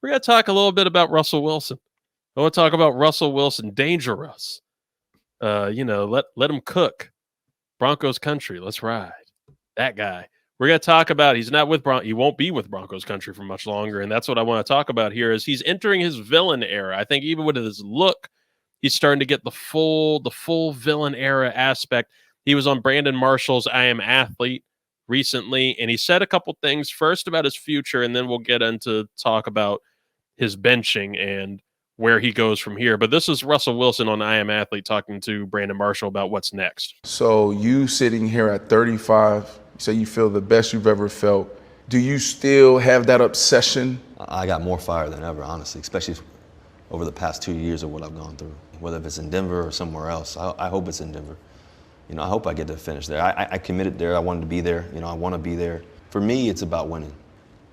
we're going to talk a little bit about Russell Wilson. I want to talk about Russell Wilson, dangerous. Let him cook. Broncos country, let's ride. That guy. We're going to talk about, he won't be with Broncos country for much longer, and that's what I want to talk about here is he's entering his villain era. I think even with his look, he's starting to get the full villain era aspect. He was on Brandon Marshall's I Am Athlete recently, and he said a couple things first about his future, and then we'll get into talk about his benching and where he goes from here. But this is Russell Wilson on I Am Athlete talking to Brandon Marshall about what's next. So you sitting here at 35, you say you feel the best you've ever felt. Do you still have that obsession? I got more fire than ever, honestly, especially over the past 2 years of what I've gone through. Whether it's in Denver or somewhere else, I hope it's in Denver. I hope I get to finish there. I committed there. I wanted to be there. I want to be there. For me, it's about winning.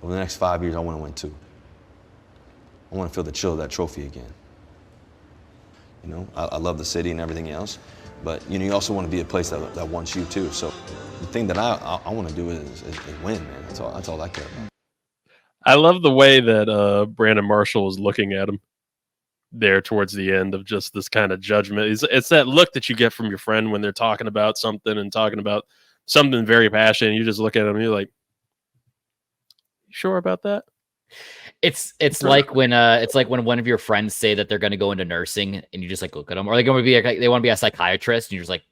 Over the next 5 years, I want to win 2. I want to feel the chill of that trophy again. I love the city and everything else, but you also want to be a place that wants you too. So the thing that I want to do is win, man. That's all I care about. I love the way that Brandon Marshall is looking at him there towards the end of just this kind of judgment. It's that look that you get from your friend when they're talking about something and talking about something very passionate. You just look at him and you're like, you sure about that? It's like when one of your friends say that they're going to go into nursing and you just like look at them, or they want to be a psychiatrist and you're just like,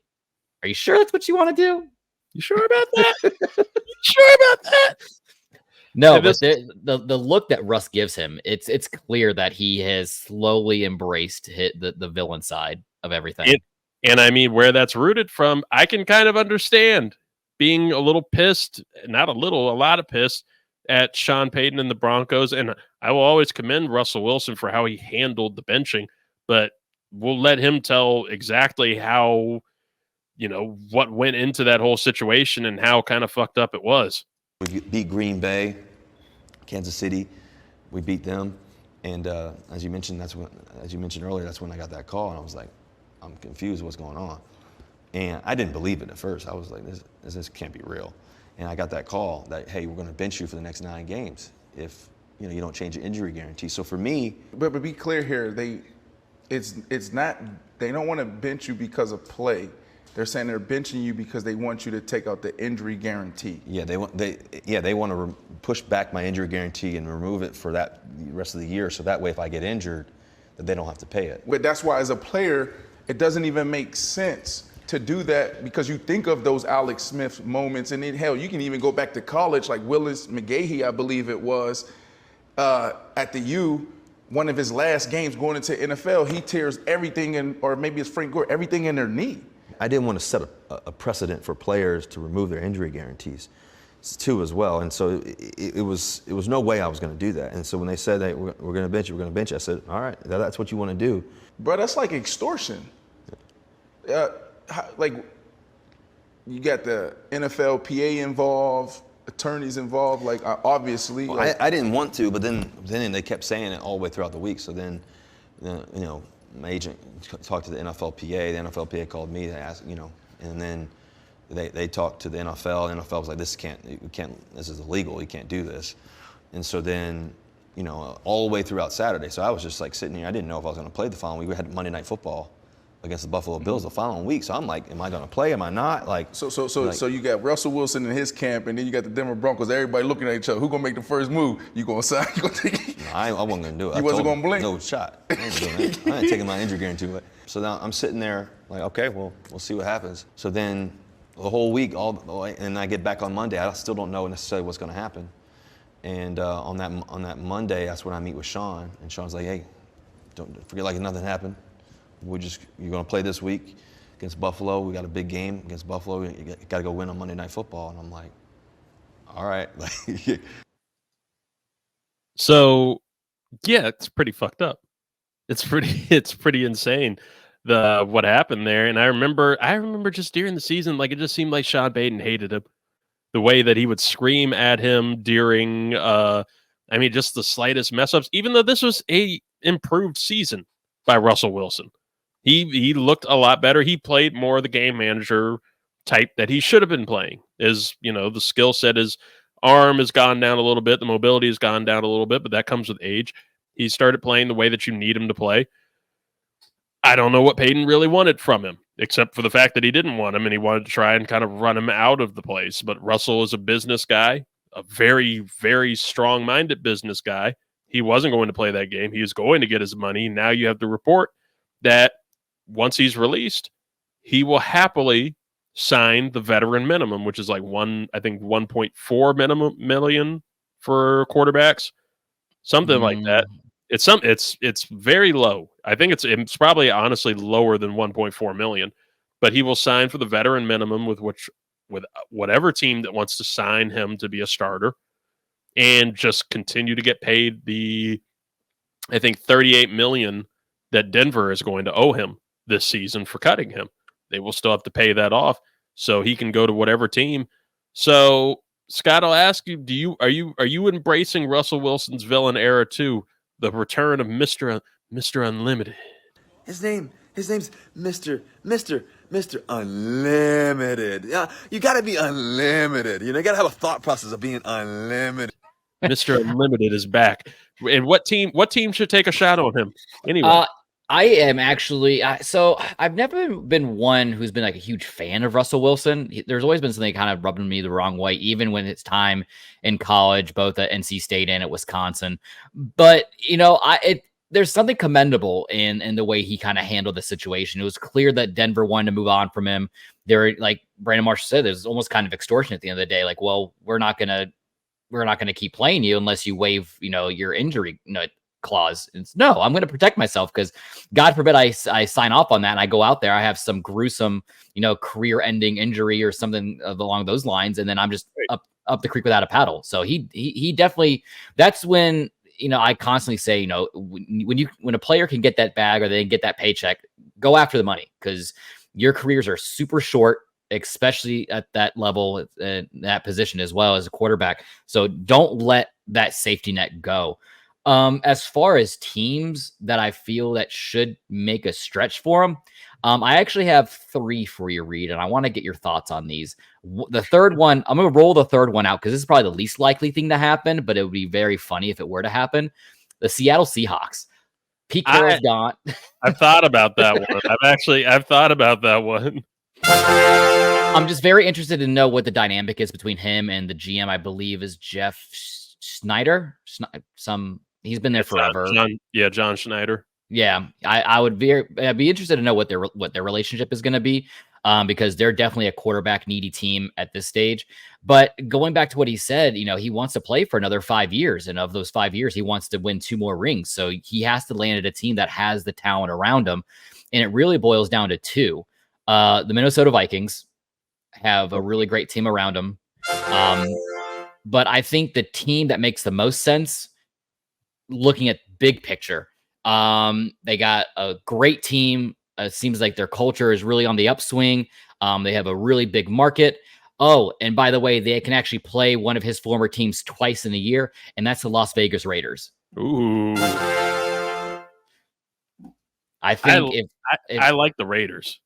are you sure that's what you want to do? You sure about that? You sure about that? No, but the look that Russ gives him, it's clear that he has slowly embraced the villain side of everything. And I mean, where that's rooted from, I can kind of understand being a little pissed, not a little, a lot of pissed at Sean Payton and the Broncos. And I will always commend Russell Wilson for how he handled the benching, but we'll let him tell exactly how, what went into that whole situation and how kind of fucked up it was. We beat Green Bay, Kansas City. We beat them, and as you mentioned earlier, that's when I got that call, and I was like, I'm confused. What's going on? And I didn't believe it at first. I was like, this can't be real. And I got that call that, hey, we're going to bench you for the next 9 games if you don't change your injury guarantee. So for me, but be clear here, it's not, they don't want to bench you because of play. They're saying they're benching you because they want you to take out the injury guarantee. Yeah, they want to push back my injury guarantee and remove it for that rest of the year, so that way if I get injured, that they don't have to pay it. But that's why as a player, it doesn't even make sense to do that, because you think of those Alex Smith moments, and then hell, you can even go back to college, like Willis McGahee, I believe it was, at the U. One of his last games going into NFL, he tears everything in, or maybe it's Frank Gore, everything in their knee. I didn't want to set a precedent for players to remove their injury guarantees too as well, and so it was no way I was going to do that. And so when they said that we're going to bench you, I said, all right, that's what you want to do. Bro, that's like extortion. Like, you got the NFLPA involved, attorneys involved, like obviously. Well, I didn't want to, but then they kept saying it all the way throughout the week. So then, my agent talked to the NFLPA. The NFLPA called me to ask, and then they talked to the NFL. The NFL was like, this is illegal. You can't do this. And so then, all the way throughout Saturday. So I was just like sitting here. I didn't know if I was going to play the following week. We had Monday Night Football against the Buffalo Bills the following week. So I'm like, am I going to play? Am I not? So you got Russell Wilson in his camp, and then you got the Denver Broncos. Everybody looking at each other. Who's going to make the first move? You going to sign? You going to take it? No, I wasn't going to do it. You wasn't going to blink? No shot. I ain't doing that. I ain't taking my injury guarantee away. So now I'm sitting there like, okay, well, we'll see what happens. So then the whole week, and I get back on Monday. I still don't know necessarily what's going to happen. And on that Monday, that's when I meet with Sean. And Sean's like, hey, don't forget like nothing happened. You're going to play this week against Buffalo. We got a big game against Buffalo. You got to go win on Monday Night Football. And I'm like, all right. So, yeah, it's pretty fucked up. It's pretty insane what happened there. And I remember just during the season, like it just seemed like Sean Payton hated him. The way that he would scream at him during, just the slightest mess ups. Even though this was a improved season by Russell Wilson. He looked a lot better. He played more of the game manager type that he should have been playing. The skill set is arm has gone down a little bit. The mobility has gone down a little bit, but that comes with age. He started playing the way that you need him to play. I don't know what Peyton really wanted from him, except for the fact that he didn't want him and he wanted to try and kind of run him out of the place. But Russell is a business guy, a very, very strong-minded business guy. He wasn't going to play that game. He was going to get his money. Now you have the report that once he's released, he will happily sign the veteran minimum, which is like 1.4 million for quarterbacks, something like that. It's very low. I think it's probably honestly lower than 1.4 million, but he will sign for the veteran minimum with whatever team that wants to sign him to be a starter, and just continue to get paid the, I think, 38 million that Denver is going to owe him this season for cutting him. They will still have to pay that off, so he can go to whatever team. So Scott, I'll ask you: are you embracing Russell Wilson's villain era too? The return of Mr. Unlimited. His name's Mr. Unlimited. Yeah, you gotta be unlimited. You gotta have a thought process of being unlimited. Mr. Unlimited is back. And what team should take a shot on him? Anyway. I am actually so I've never been one who's been like a huge fan of Russell Wilson. There's always been something kind of rubbing me the wrong way, even when it's time in college, both at NC State and at Wisconsin. But there's something commendable in the way he kind of handled the situation. It was clear that Denver wanted to move on from him. They're like Brandon Marshall said, there's almost kind of extortion at the end of the day. Like, well, we're not gonna keep playing you unless you waive your injury clause. No, I'm going to protect myself because God forbid I sign off on that and I go out there, I have some gruesome, career-ending injury or something along those lines, and then I'm just up the creek without a paddle. So he definitely. That's when I constantly say, when a player can get that bag or they can get that paycheck, go after the money because your careers are super short, especially at that level, that position as well as a quarterback. So don't let that safety net go. As far as teams that I feel that should make a stretch for him, I actually have 3 for you, Reid, and I want to get your thoughts on these. The third one, I'm going to roll the third one out because this is probably the least likely thing to happen, but it would be very funny if it were to happen. The Seattle Seahawks. Pete Carroll's gone. I've thought about that one. I've thought about that one. I'm just very interested to know what the dynamic is between him and the GM, I believe, is Jeff Snyder. He's been there forever. John Schneider. Yeah, I'd be interested to know what their relationship is going to be, because they're definitely a quarterback needy team at this stage. But going back to what he said, he wants to play for another 5 years, and of those 5 years, he wants to win 2 more rings. So he has to land at a team that has the talent around him, and it really boils down to 2. The Minnesota Vikings have a really great team around them, but I think the team that makes the most sense, looking at big picture, they got a great team. It seems like their culture is really on the upswing. They have a really big market. Oh, and by the way, they can actually play one of his former teams twice in a year, and that's the Las Vegas Raiders. Ooh. I think I like the Raiders.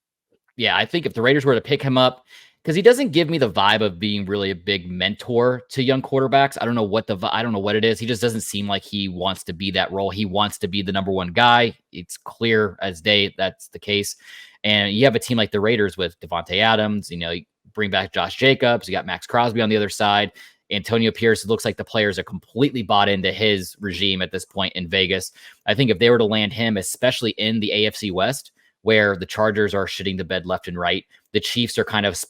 Yeah, I think if the Raiders were to pick him up, because he doesn't give me the vibe of being really a big mentor to young quarterbacks. I don't know what it is. He just doesn't seem like he wants to be that role. He wants to be the number one guy. It's clear as day that's the case. And you have a team like the Raiders with Devontae Adams. You bring back Josh Jacobs. You got Max Crosby on the other side. Antonio Pierce. It looks like the players are completely bought into his regime at this point in Vegas. I think if they were to land him, especially in the AFC West, where the Chargers are shitting the bed left and right, the Chiefs are kind of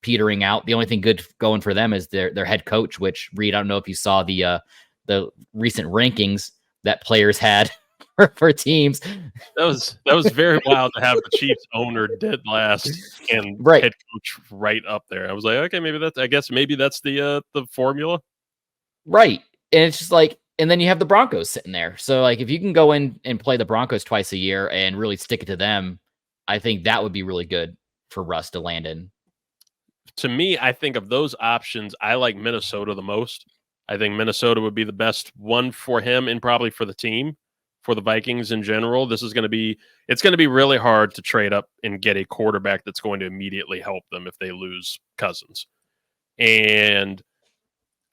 petering out. The only thing good going for them is their head coach, which, Reid, I don't know if you saw the recent rankings that players had for teams. That was very wild to have the Chiefs owner dead last and head coach right up there. I was like, okay, maybe that's the formula. Right. And it's just like, and then you have the Broncos sitting there. So like, if you can go in and play the Broncos twice a year and really stick it to them, I think that would be really good for Russ to land in. To me, I think of those options, I like Minnesota the most. I think Minnesota would be the best one for him and probably for the team, for the Vikings in general. It's going to be really hard to trade up and get a quarterback that's going to immediately help them if they lose Cousins. And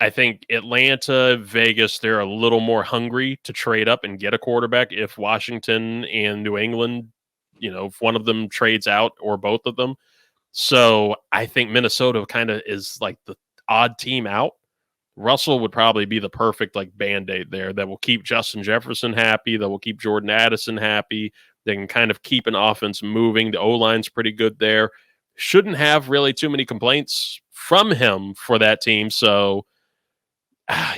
I think Atlanta, Vegas, they're a little more hungry to trade up and get a quarterback if Washington and New England, if one of them trades out or both of them. So I think Minnesota kind of is like the odd team out. Russell would probably be the perfect like Band-Aid there that will keep Justin Jefferson happy, that will keep Jordan Addison happy. They can kind of keep an offense moving. The O-line's pretty good there. Shouldn't have really too many complaints from him for that team. So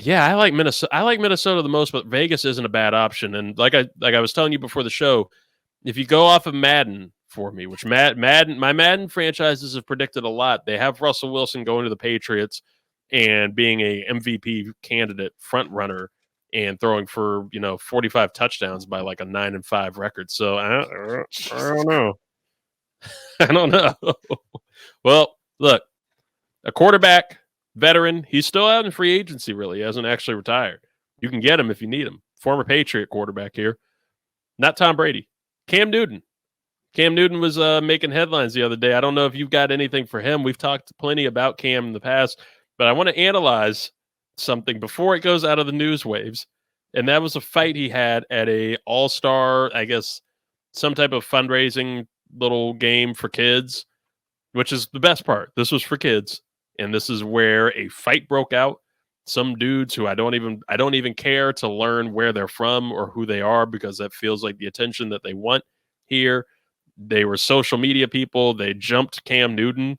yeah, I like Minnesota. I like Minnesota the most, but Vegas isn't a bad option. And like I was telling you before the show, if you go off of Madden for me, which my Madden franchises have predicted a lot, they have Russell Wilson going to the Patriots and being a MVP candidate front runner and throwing for 45 touchdowns by like a 9-5 record. So I don't know. I don't know. Well, look, a quarterback, veteran, he's still out in free agency, really. He hasn't actually retired. You can get him if you need him. Former Patriot quarterback here. Not Tom Brady. Cam Newton. Cam Newton was making headlines the other day. I don't know if you've got anything for him. We've talked plenty about Cam in the past, but I want to analyze something before it goes out of the news waves. And that was a fight he had at a all-star, I guess, some type of fundraising little game for kids, which is the best part. This was for kids. And this is where a fight broke out. Some dudes who I don't even care to learn where they're from or who they are, because that feels like the attention that they want here. They were social media people. They jumped Cam Newton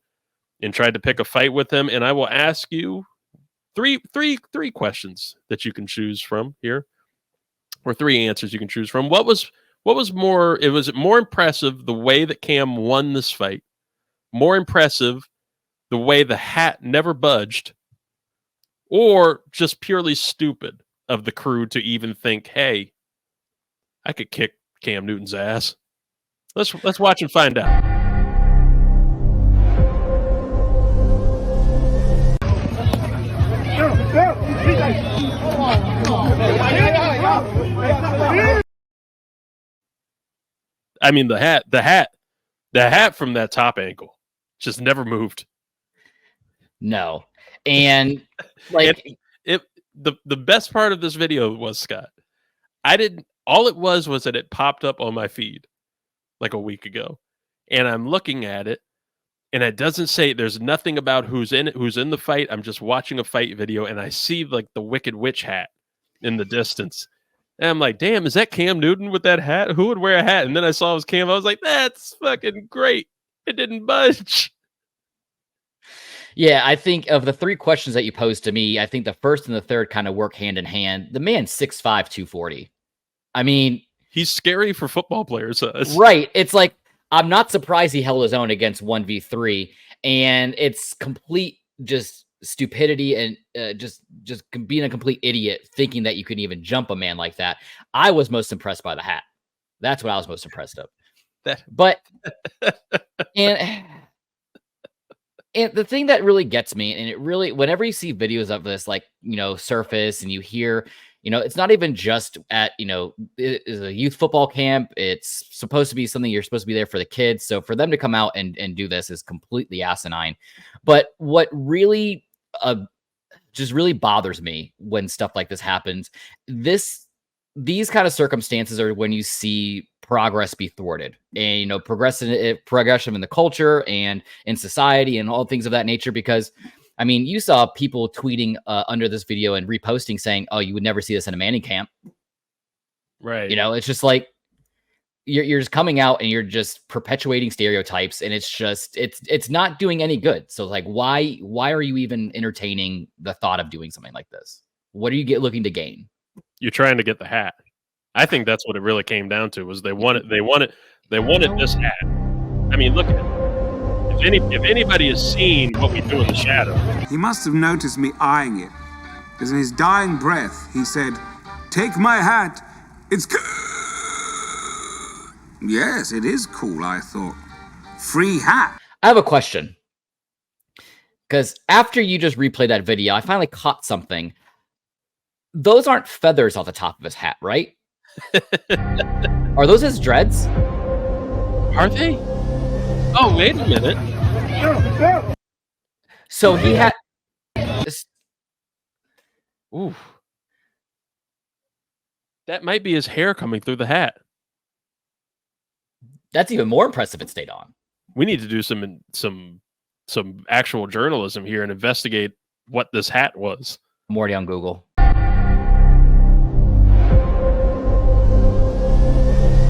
and tried to pick a fight with him. And I will ask you three questions that you can choose from here, or three answers you can choose from. What was more? Was it more impressive the way that Cam won this fight? More impressive the way the hat never budged, or just purely stupid of the crew to even think, hey, I could kick Cam Newton's ass? Let's watch and find out. I mean, the hat from that top angle just never moved. No. And like the best part of this video was, Scott, all it was that it popped up on my feed like a week ago, and I'm looking at it, and it doesn't say, there's nothing about who's in the fight. I'm just watching a fight video, and I see like the Wicked Witch hat in the distance, and I'm like, damn, is that Cam Newton with that hat? Who would wear a hat? And then I saw it was Cam. I was like, that's fucking great. It didn't budge. Yeah, I think of the three questions that you posed to me, I think the first and the third kind of work hand in hand. The man's 6'5", 240. I mean, he's scary for football players. Right. It's like, I'm not surprised he held his own against 1v3, and it's complete just stupidity and just being a complete idiot thinking that you can even jump a man like that. I was most impressed by the hat. That's what I was most impressed of. But and the thing that really gets me, and it really, whenever you see videos of this, like, surface, and you hear, it's not even just at, it is a youth football camp. It's supposed to be something you're supposed to be there for the kids. So for them to come out and do this is completely asinine. But what really just really bothers me when stuff like this happens, these kind of circumstances are when you see progress be thwarted, and progression in the culture and in society and all things of that nature. Because I mean, you saw people tweeting under this video and reposting saying, "Oh, you would never see this in a Manning camp." Right. It's just like you're just coming out and you're just perpetuating stereotypes, and it's not doing any good. So like, why are you even entertaining the thought of doing something like this? What are you looking to gain? You're trying to get the hat. I think that's what it really came down to, was they wanted this hat. I mean, look at it. If anybody has seen What We Do in the Shadow, he must have noticed me eyeing it, because in his dying breath he said, "Take my hat, it's cool." Yes, it is cool, I thought. Free hat. I have a question, because after you just replayed that video, I finally caught something. Those aren't feathers off the top of his hat, right? Are those his dreads? Are they? Oh, wait a minute. So he had. Ooh. That might be his hair coming through the hat. That's even more impressive it stayed on. We need to do some actual journalism here and investigate what this hat was. I'm already on Google.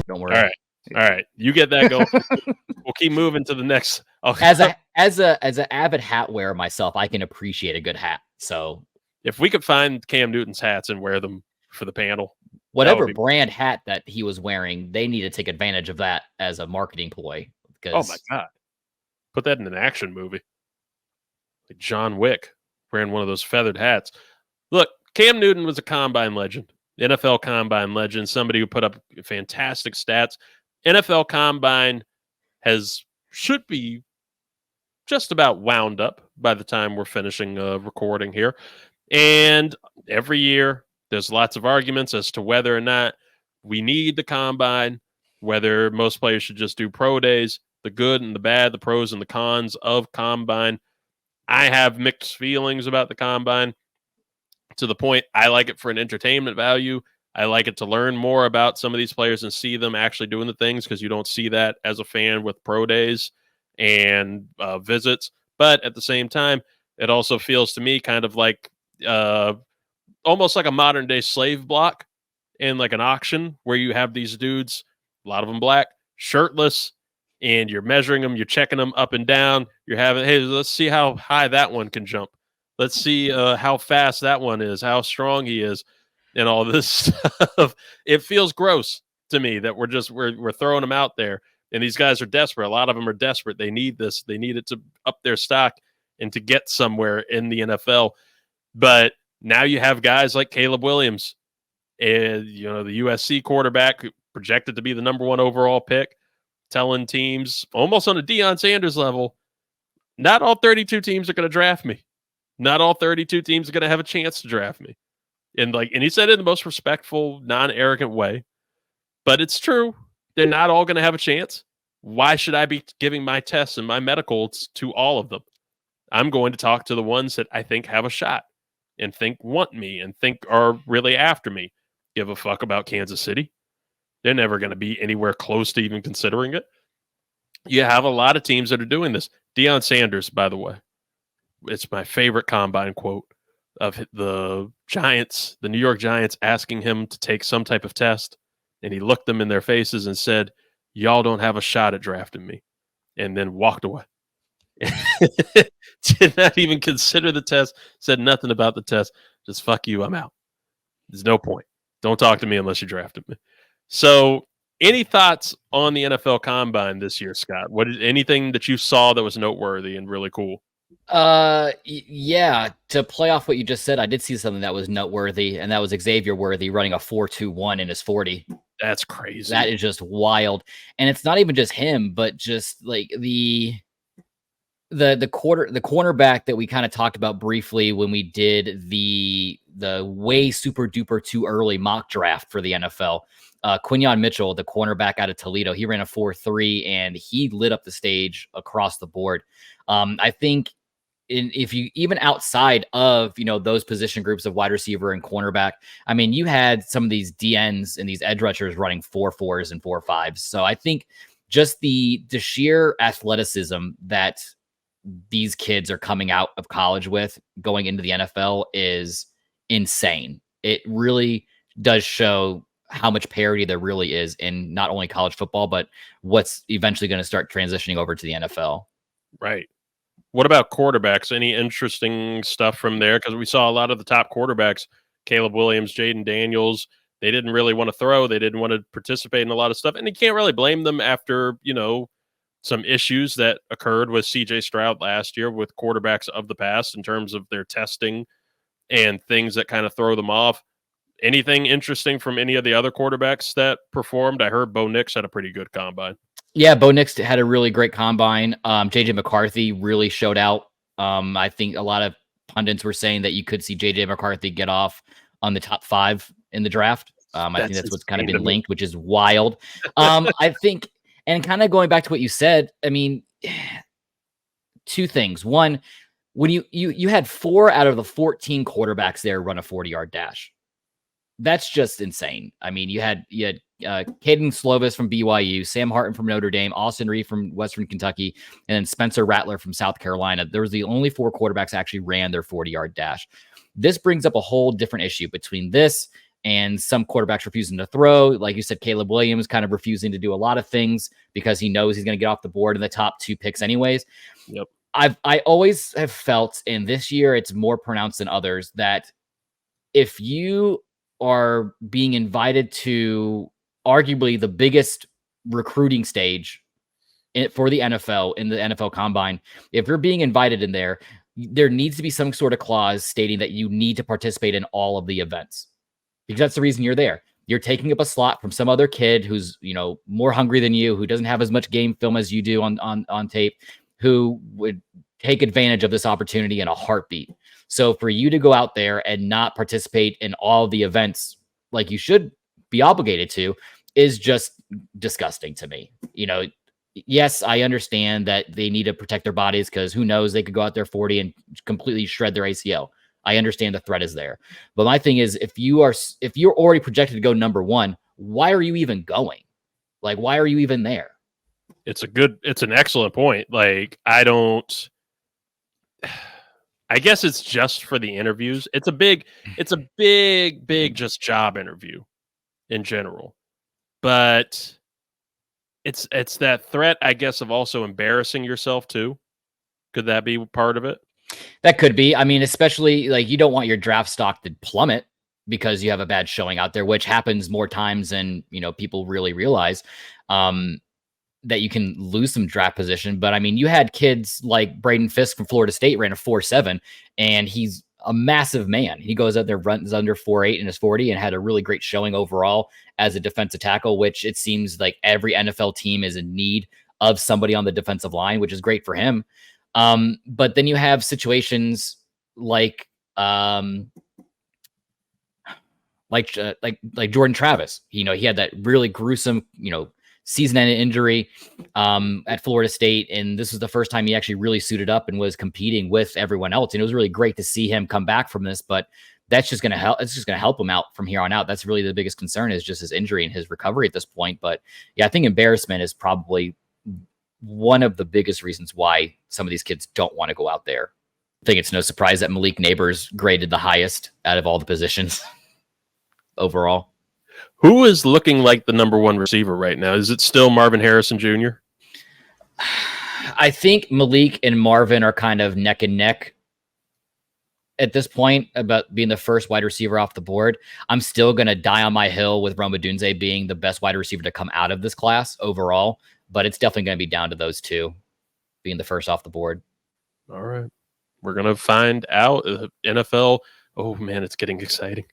Don't worry. All right. You get that going. We'll keep moving to the next. As an avid hat wearer myself, I can appreciate a good hat. So if we could find Cam Newton's hats and wear them for the panel, whatever brand hat that he was wearing, they need to take advantage of that as a marketing ploy. Oh my God. Put that in an action movie. Like John Wick wearing one of those feathered hats. Look, Cam Newton was a combine legend, NFL combine legend, somebody who put up fantastic stats. NFL combine should be just about wound up by the time we're finishing recording here. And every year, there's lots of arguments as to whether or not we need the combine, whether most players should just do pro days, the good and the bad, the pros and the cons of combine. I have mixed feelings about the combine to the point I like it for an entertainment value. I like it to learn more about some of these players and see them actually doing the things, because you don't see that as a fan with pro days and visits. But at the same time, it also feels to me kind of like almost like a modern day slave block in like an auction where you have these dudes, a lot of them black, shirtless, and you're measuring them, you're checking them up and down. You're having, hey, let's see how high that one can jump. Let's see how fast that one is, how strong he is, and all this stuff. It feels gross to me that we're throwing them out there, and these guys are desperate. A lot of them are desperate. They need this. They need it to up their stock and to get somewhere in the NFL. But now you have guys like Caleb Williams, and the USC quarterback, projected to be the number 1 overall pick, telling teams almost on a Deion Sanders level, not all 32 teams are going to draft me. Not all 32 teams are going to have a chance to draft me. And he said it in the most respectful, non-arrogant way. But it's true. They're not all going to have a chance. Why should I be giving my tests and my medicals to all of them? I'm going to talk to the ones that I think have a shot and think want me and think are really after me. Give a fuck about Kansas City. They're never going to be anywhere close to even considering it. You have a lot of teams that are doing this. Deion Sanders, by the way, it's my favorite combine quote of the Giants, the New York Giants, asking him to take some type of test. And he looked them in their faces and said, "Y'all don't have a shot at drafting me." And then walked away. Did not even consider the test, said nothing about the test. Just fuck you, I'm out. There's no point. Don't talk to me unless you drafted me. So, any thoughts on the NFL Combine this year, Scott? Anything that you saw that was noteworthy and really cool? Yeah, to play off what you just said, I did see something that was noteworthy, and that was Xavier Worthy running a 4.21 in his 40. That's crazy. That is just wild. And it's not even just him, but just like the cornerback that we kind of talked about briefly when we did the way super duper too early mock draft for the NFL. Quinyon Mitchell, the cornerback out of Toledo, he ran a 4.3 and he lit up the stage across the board. I think if you even outside of those position groups of wide receiver and cornerback, I mean, you had some of these DNs and these edge rushers running 4.4s and 4.5s. So I think just the sheer athleticism that these kids are coming out of college with going into the NFL is insane. It really does show how much parity there really is in not only college football, but what's eventually going to start transitioning over to the NFL. Right. What about quarterbacks? Any interesting stuff from there? Because we saw a lot of the top quarterbacks, Caleb Williams, Jaden Daniels, they didn't really want to throw. They didn't want to participate in a lot of stuff. And you can't really blame them after, some issues that occurred with CJ Stroud last year with quarterbacks of the past in terms of their testing and things that kind of throw them off. Anything interesting from any of the other quarterbacks that performed? I heard Bo Nix had a pretty good combine. Yeah, Bo Nix had a really great combine. JJ McCarthy really showed out. I think a lot of pundits were saying that you could see JJ McCarthy get off on the top 5 in the draft. I think that's what's kind of been linked, which is wild. I think, and kind of going back to what you said, I mean, 2 things. One, when you had 4 out of the 14 quarterbacks there run a 40-yard dash. That's just insane. I mean, you had Caden Slovis from BYU, Sam Harton from Notre Dame, Austin Reed from Western Kentucky, and then Spencer Rattler from South Carolina. There was the only 4 quarterbacks actually ran their 40-yard dash. This brings up a whole different issue between this and some quarterbacks refusing to throw. Like you said, Caleb Williams kind of refusing to do a lot of things because he knows he's going to get off the board in the top 2 picks anyways. Yep. I always have felt, and this year it's more pronounced than others, that if you are being invited to arguably the biggest recruiting stage for the NFL in the NFL Combine, if you're being invited in there, there needs to be some sort of clause stating that you need to participate in all of the events, because that's the reason you're there. You're taking up a slot from some other kid who's, more hungry than you, who doesn't have as much game film as you do on tape, who would take advantage of this opportunity in a heartbeat. So for you to go out there and not participate in all the events like you should be obligated to is just disgusting to me. Yes, I understand that they need to protect their bodies because who knows, they could go out there 40 and completely shred their ACL. I understand the threat is there. But my thing is, if you're already projected to go number 1, why are you even going? Like, why are you even there? It's an excellent point. Like, I guess it's just for the interviews. It's a big just job interview in general. But it's that threat, I guess, of also embarrassing yourself too. Could that be part of it? That could be. I mean, especially like you don't want your draft stock to plummet because you have a bad showing out there, which happens more times than, people really realize. That you can lose some draft position. But I mean, you had kids like Braden Fisk from Florida State ran a 4.7, and he's a massive man. He goes out there, runs under 4.8 in his 40 and had a really great showing overall as a defensive tackle, which it seems like every NFL team is in need of somebody on the defensive line, which is great for him. But then you have situations like Jordan Travis. He had that really gruesome, season-ending injury at Florida State, and this was the first time he actually really suited up and was competing with everyone else. And it was really great to see him come back from this. But that's just going to help. It's just going to help him out from here on out. That's really the biggest concern, is just his injury and his recovery at this point. But yeah, I think embarrassment is probably one of the biggest reasons why some of these kids don't want to go out there. I think it's no surprise that Malik Neighbors graded the highest out of all the positions overall. Who is looking like the number 1 receiver right now? Is it still Marvin Harrison Jr.? I think Malik and Marvin are kind of neck and neck at this point about being the first wide receiver off the board. I'm still going to die on my hill with Rome Odunze being the best wide receiver to come out of this class overall, but it's definitely going to be down to those two being the first off the board. All right. We're going to find out. NFL. Oh, man, it's getting exciting.